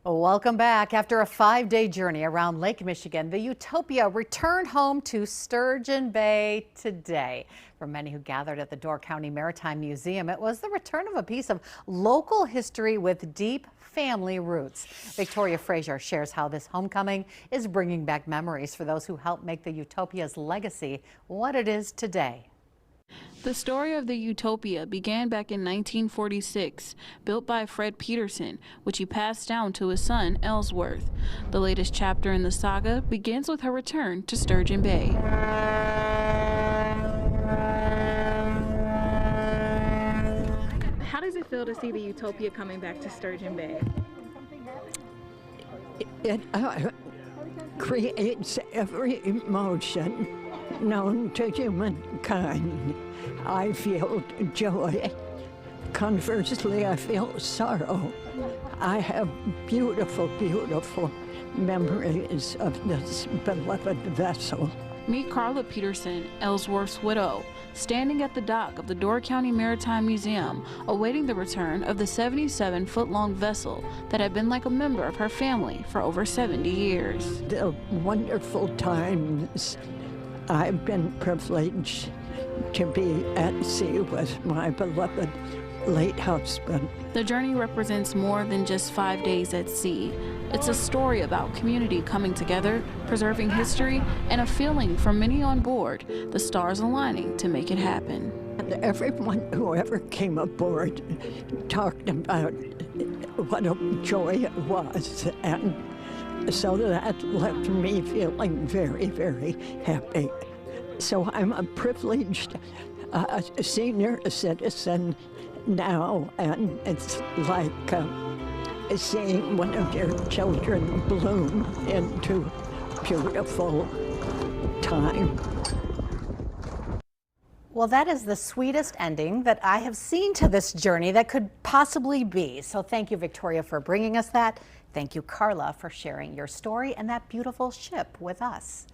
Welcome back. After a 5-day journey around Lake Michigan, the Utopia returned home to Sturgeon Bay today. For many who gathered at the Door County Maritime Museum, it was the return of a piece of local history with deep family roots. Victoria Frazier shares how this homecoming is bringing back memories for those who helped make the Utopia's legacy what it is today. The story of the Utopia began back in 1946, built by Fred Peterson, which he passed down to his son, Ellsworth. The latest chapter in the saga begins with her return to Sturgeon Bay. How does it feel to see the Utopia coming back to Sturgeon Bay? It creates every emotion known to humankind. I feel joy. Conversely, I feel sorrow. I have beautiful, beautiful memories of this beloved vessel. Meet Carla Peterson, Ellsworth's widow, standing at the dock of the Door County Maritime Museum, awaiting the return of the 77-foot-long vessel that had been like a member of her family for over 70 years. The wonderful times I've been privileged to be at sea with my beloved late husband. The journey represents more than just 5 days at sea. It's a story about community coming together, preserving history, and a feeling for many on board, the stars aligning to make it happen. And everyone who ever came aboard talked about what a joy it was, and so that left me feeling very, very happy. So I'm a privileged senior citizen now, and it's like seeing one of your children bloom into beautiful time. Well, that is the sweetest ending that I have seen to this journey that could possibly be. So thank you, Victoria, for bringing us that. Thank you, Carla, for sharing your story and that beautiful ship with us.